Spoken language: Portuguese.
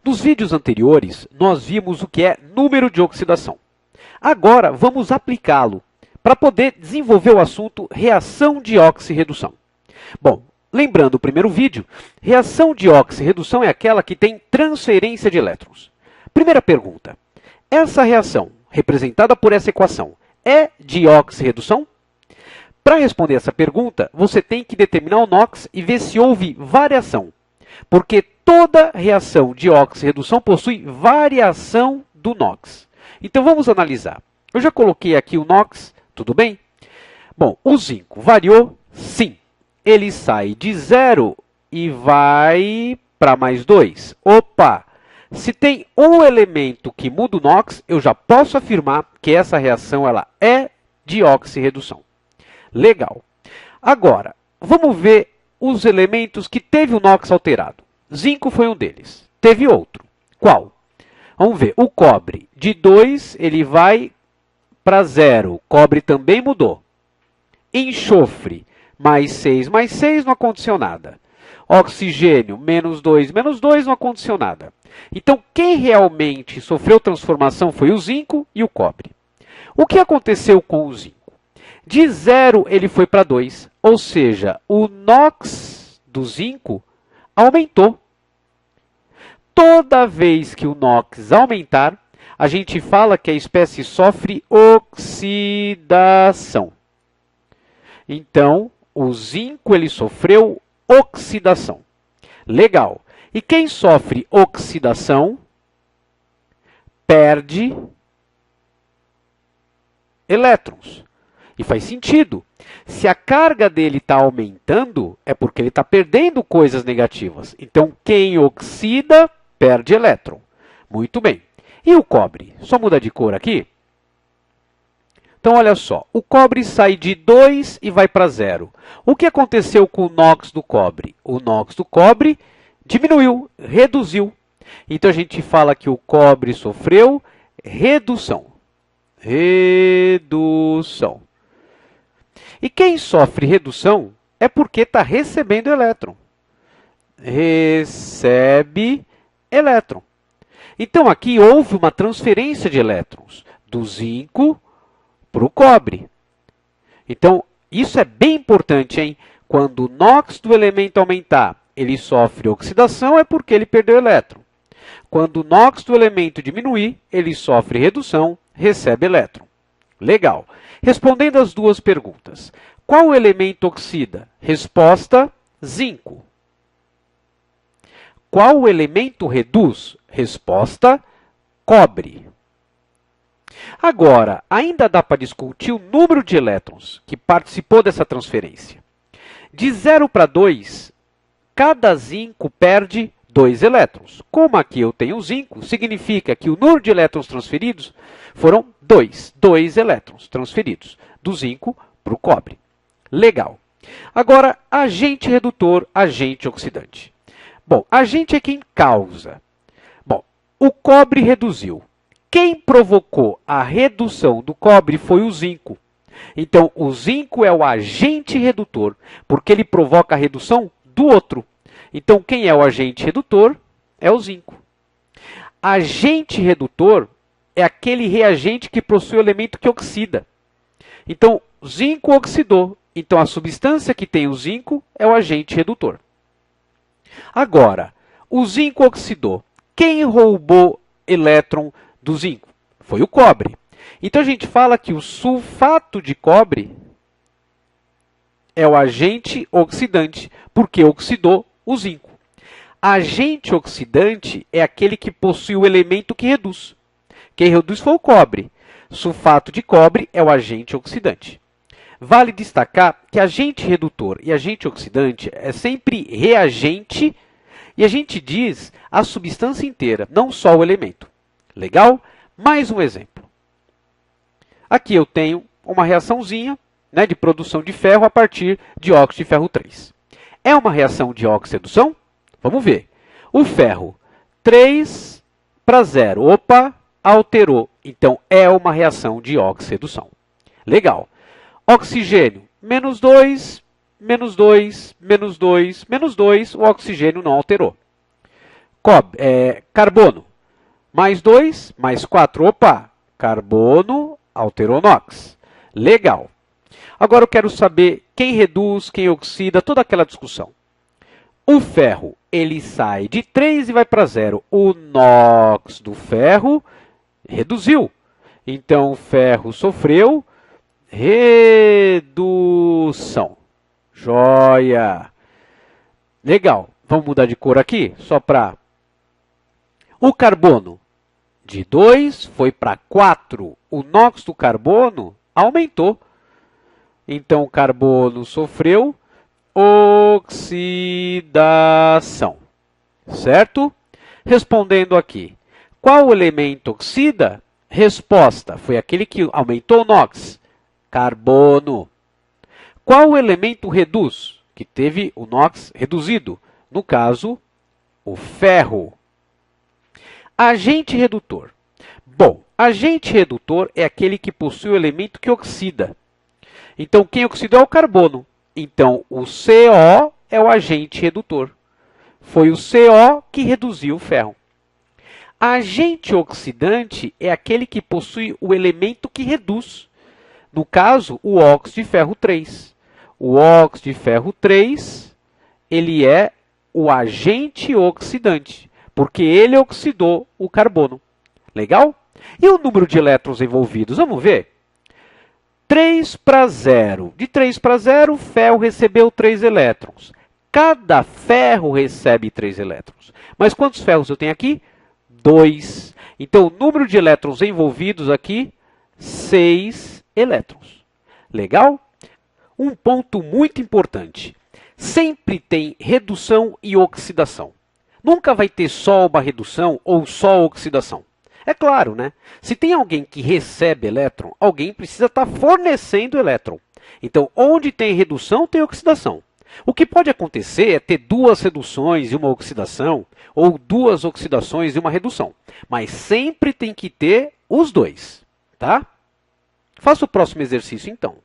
Nos vídeos anteriores, nós vimos o que é número de oxidação. Agora, vamos aplicá-lo para poder desenvolver o assunto reação de oxirredução. Bom, lembrando o primeiro vídeo, reação de oxirredução é aquela que tem transferência de elétrons. Primeira pergunta, essa reação, representada por essa equação, é de oxirredução? Para responder essa pergunta, você tem que determinar o NOx e ver se houve variação, porque toda reação de oxirredução possui variação do NOx. Então, vamos analisar. Eu já coloquei aqui o NOx, tudo bem? Bom, o zinco variou? Sim. Ele sai de 0 e vai para mais 2. Opa! Se tem um elemento que muda o NOx, eu já posso afirmar que essa reação ela é de oxirredução. Legal. Agora, vamos ver os elementos que teve o NOx alterado. Zinco foi um deles. Teve outro. Qual? Vamos ver. O cobre, de 2, ele vai para 0. Cobre também mudou. Enxofre, mais 6, não aconteceu nada. Oxigênio, menos 2, não aconteceu nada. Então, quem realmente sofreu transformação foi o zinco e o cobre. O que aconteceu com o zinco? De 0 ele foi para 2, ou seja, o NOx do zinco aumentou. Toda vez que o NOx aumentar, a gente fala que a espécie sofre oxidação. Então, o zinco ele sofreu oxidação. Legal. E quem sofre oxidação perde elétrons. E faz sentido. Se a carga dele está aumentando, é porque ele está perdendo coisas negativas. Então, quem oxida, perde elétron. Muito bem. E o cobre? Só muda de cor aqui. Então, olha só. O cobre sai de 2 e vai para 0. O que aconteceu com o NOx do cobre? O NOx do cobre diminuiu, reduziu. Então, a gente fala que o cobre sofreu redução. Redução. E quem sofre redução é porque está recebendo elétron. Recebe elétron. Então, aqui houve uma transferência de elétrons do zinco para o cobre. Então, isso é bem importante, hein? Quando o NOx do elemento aumentar, ele sofre oxidação, é porque ele perdeu elétron. Quando o NOx do elemento diminuir, ele sofre redução, recebe elétron. Legal. Respondendo as duas perguntas. Qual elemento oxida? Resposta, zinco. Qual elemento reduz? Resposta, cobre. Agora, ainda dá para discutir o número de elétrons que participou dessa transferência. De 0 para 2, cada zinco perde 2 elétrons. Como aqui eu tenho zinco, significa que o número de elétrons transferidos foram 2 elétrons transferidos do zinco para o cobre. Legal. Agora, agente redutor, agente oxidante. Bom, agente é quem causa. Bom, o cobre reduziu. Quem provocou a redução do cobre foi o zinco. Então, o zinco é o agente redutor, porque ele provoca a redução do outro. Então, quem é o agente redutor? É o zinco. Agente redutor é aquele reagente que possui o elemento que oxida. Então, zinco oxidou. Então, a substância que tem o zinco é o agente redutor. Agora, o zinco oxidou. Quem roubou elétron do zinco? Foi o cobre. Então, a gente fala que o sulfato de cobre é o agente oxidante, porque oxidou o zinco. Agente oxidante é aquele que possui o elemento que reduz. Quem reduz foi o cobre. Sulfato de cobre é o agente oxidante. Vale destacar que agente redutor e agente oxidante é sempre reagente e a gente diz a substância inteira, não só o elemento. Legal? Mais um exemplo. Aqui eu tenho uma reaçãozinha, né, de produção de ferro a partir de óxido de ferro 3. É uma reação de oxidação? Vamos ver. O ferro, 3 para 0. Opa, alterou. Então, é uma reação de oxidação. Legal. Oxigênio, menos 2, menos 2, menos 2, menos 2. O oxigênio não alterou. carbono. Mais 2, mais 4. Opa! Carbono alterou NOx. Legal. Agora eu quero saber quem reduz, quem oxida, toda aquela discussão. O ferro, ele sai de 3 e vai para 0. O NOx do ferro reduziu. Então, o ferro sofreu redução. Joia! Legal. Vamos mudar de cor aqui, só para... O carbono, de 2 foi para 4. O NOx do carbono aumentou. Então, o carbono sofreu oxidação. Certo? Respondendo aqui. Qual elemento oxida? Resposta, foi aquele que aumentou o NOx. Carbono. Qual elemento reduz? Que teve o NOx reduzido. No caso, o ferro. Agente redutor. Bom, agente redutor é aquele que possui o elemento que oxida. Então, quem oxidou é o carbono. Então, o CO é o agente redutor. Foi o CO que reduziu o ferro. Agente oxidante é aquele que possui o elemento que reduz. No caso, o óxido de ferro 3. O óxido de ferro 3, ele é o agente oxidante, porque ele oxidou o carbono. Legal? E o número de elétrons envolvidos? Vamos ver? 3 para 0. De 3 para 0, o ferro recebeu 3 elétrons. Cada ferro recebe 3 elétrons. Mas quantos ferros eu tenho aqui? 2. Então, o número de elétrons envolvidos aqui, 6 elétrons. Legal? Um ponto muito importante. Sempre tem redução e oxidação. Nunca vai ter só uma redução ou só oxidação. É claro, né? Se tem alguém que recebe elétron, alguém precisa estar fornecendo elétron. Então, onde tem redução, tem oxidação. O que pode acontecer é ter 2 reduções e uma oxidação, ou 2 oxidações e uma redução. Mas sempre tem que ter os dois, tá? Faça o próximo exercício, então.